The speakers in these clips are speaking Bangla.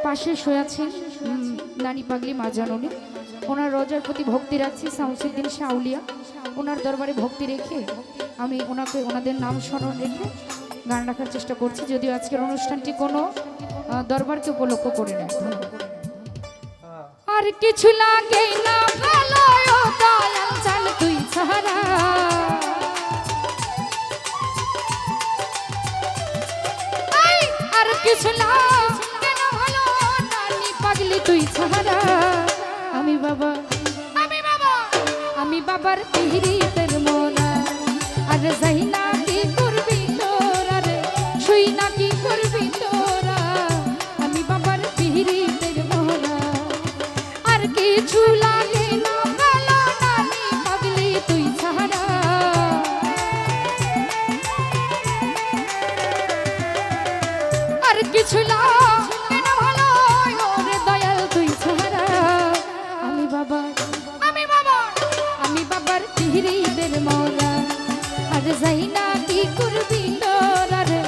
পাশে শুয়ে আছেন নানি পাগলি মা জাননী, ওনার রোজার প্রতি ভক্তি রাখছি। শামসুদ্দিন শাহ আউলিয়া, ওনার দরবারে ভক্তি রেখে আমি ওনাদের নাম স্মরণ রেখে গান রাখার চেষ্টা করছি, যদিও আজকের অনুষ্ঠানটি কোনো দরবারকে উপলক্ষ করে নেয়। আর কিছু লাগে না ভালো দয়াল জান তুই ছাড়া, আর কিছু লাগে না ভালো নানি পাগলি তুই ছাড়া। আমি বাবার পিরিতের মোরা, আর যাই না কি করবি তোরা রে, শুই না কি করবি তোরা। আমি বাবার পিরিতের মোরা, আর কিছু লাগে না ভালো নানি পাগলি তুই ছাড়া। আর কিছু লাগে না ভালো ওরে দয়াল তুই ছাড়া। আমি বাবার পিরিতের মোরা, আর যাই না কি করবি তোরা রে,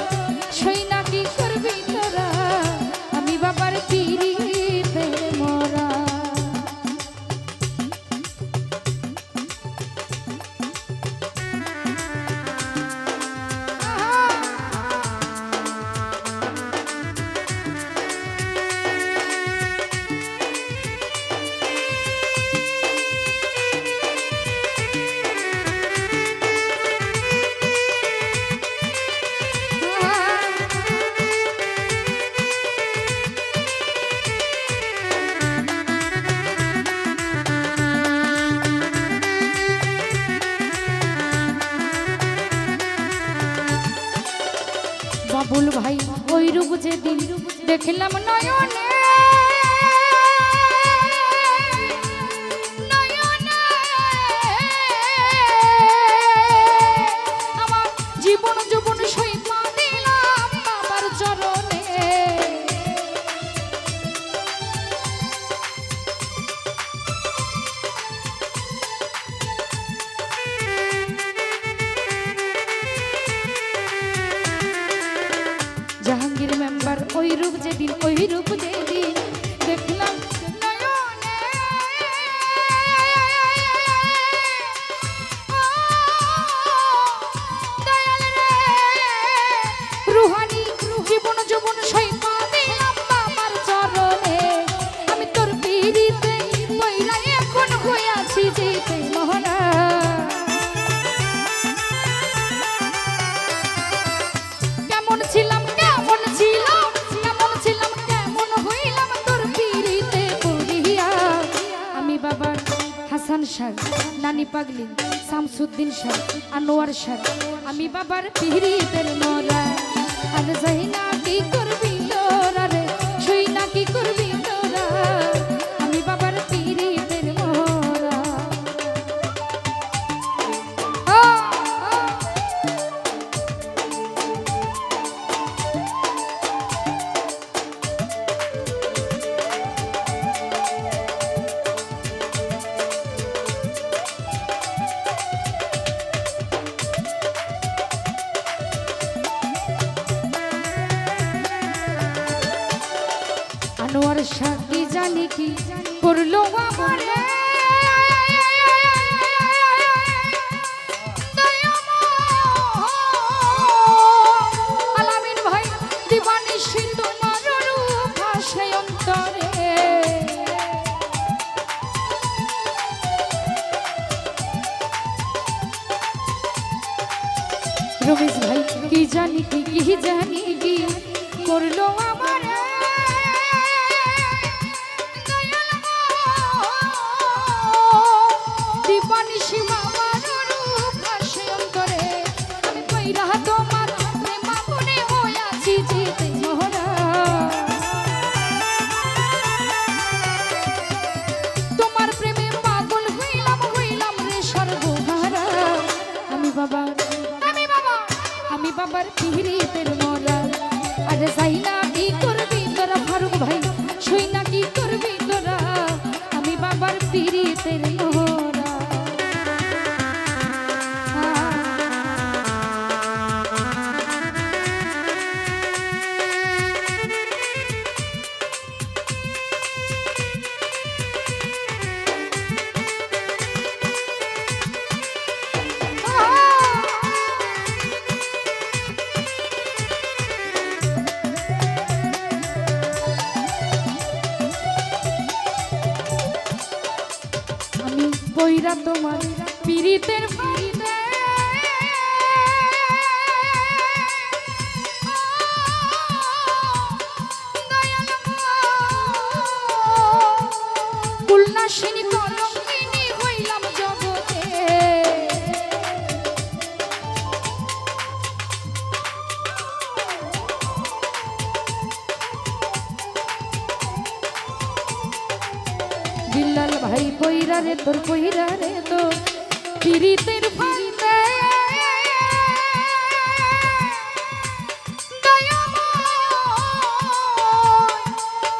শুই না কি করবি তোরা। আমি বাবার পিরিতের মোরা। বাবুল ভাই ওই রূপ যেদিন দেখলাম নয়নে, আমার জীবন জীবন সইপা দিলাম বাবার চরণে। জাহাঙ্গীর মেম্বার ওই রূপ যেদিন দেখলাম নয়নে, দয়াল রে রুহানি জীবন জীবন সইপা দিলাম বাবার চরণে। আমি তোর পিরিতে পইরা এখন হইয়াছি যেতে মহনা। কেমন ছিলাম কেমন হইলাম তোর পিরিতে পড়িয়া। আমি বাবার হাসান শাহ, নানি পাগলি শামসুদ্দিন শাহ, আনোয়ার শাহ, আমি বাবার পিরিতের মোরা, আর যাই না কি করবি তোরা রে, শুই না কি করবি তোরা। আমি বাবার পিরিতের মোরা। আনোয়ার শাহ কি জানি কি করলো আমারে, আলামিন ভাই দিবানিশি তোমার রূপ ভাসে অন্তরে। রমেশ ভাই কি জানি কি করলো আমারে, দিবানিশি বাবার রূপ ভাসে অন্তরে। আমি কইরা তোমার প্রেম মনে হইয়াছি যেতে মোরা। তোমার প্রেমে পাগল হইলাম রে সর্বহারা। আমি বাবার পিরিতের মোরা, আর যাই না কি পইরা তোমার পীড়িতের ফাঁদে কুলনাশিনী কলঙ্কিনী হইলাম জগতে বিল্লাল ভাই পইরা রে তোর পইরা রে তোর পীড়িতের ফাঁদে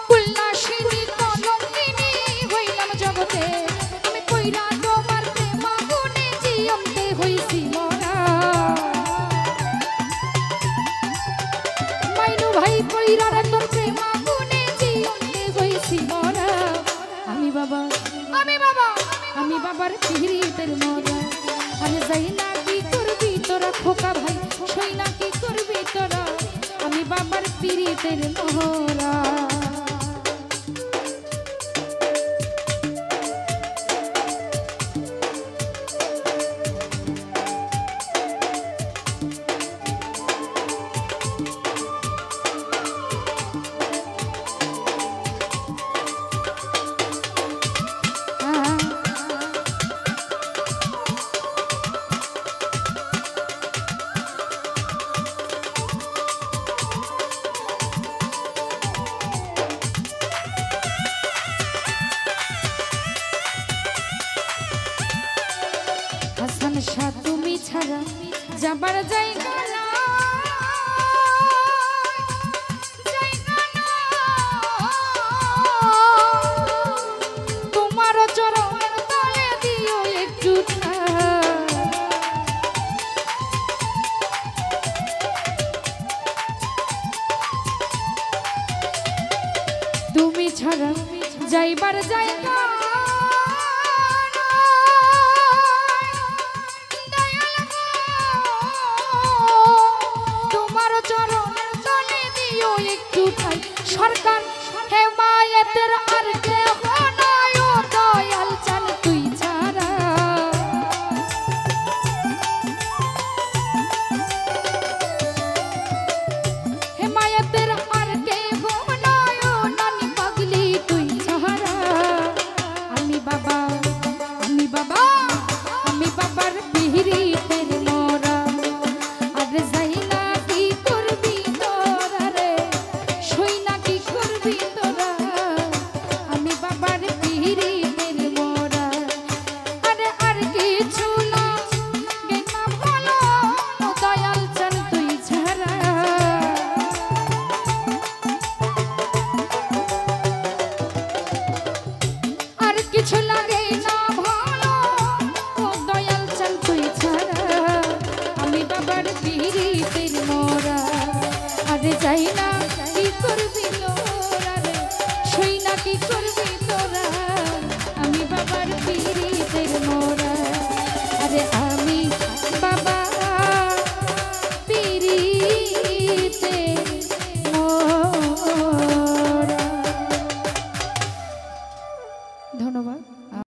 কুলনাশিনী কলঙ্কিনী হইলাম জগতে আমি পইরা তোমার প্রেম আগুনে জিয়ন্তে হইছি মরা মাইনু ভাই পইরা রে তোর প্রেম আগুনে জিয়ন্তে হইছি মরা আমি বাবার পীড়িতের মরা আমি যাই না কি করবি তোরা খোকা ভাই সই না কি করবি তোরা আমি বাবার পীড়িতের মরা হাসান শাহ তুমি ছাড়া যাবার জায়গা না তোমার চরণের তলে দিও একটু তুমি ছাড়া যাইবার জায়গা সরকার হেমায়েতের আর কেহ নাই ও দয়াল চান তুই ছাড়া হেমায়েতের আর কেহ নাই ও নানি পাগলি তুই ছাড়া আমি বাবার পীড়িতের মরা আর যাই না কি করবি তোরা রে সই না কি করবি তোরা আমি বাবার পীড়িতের মরা আরে আর কিছু না গেনা ভালো ও দয়াল চান তুই ছাড়া আর কিছু লাগে না ভালো ও দয়াল চান তুই ছাড়া আমি বাবার পীড়িতের মরা আরে যাই না কি করবি তোরা রে সই না কি করবি তোরা আমি বাবার পীড়িতের মরা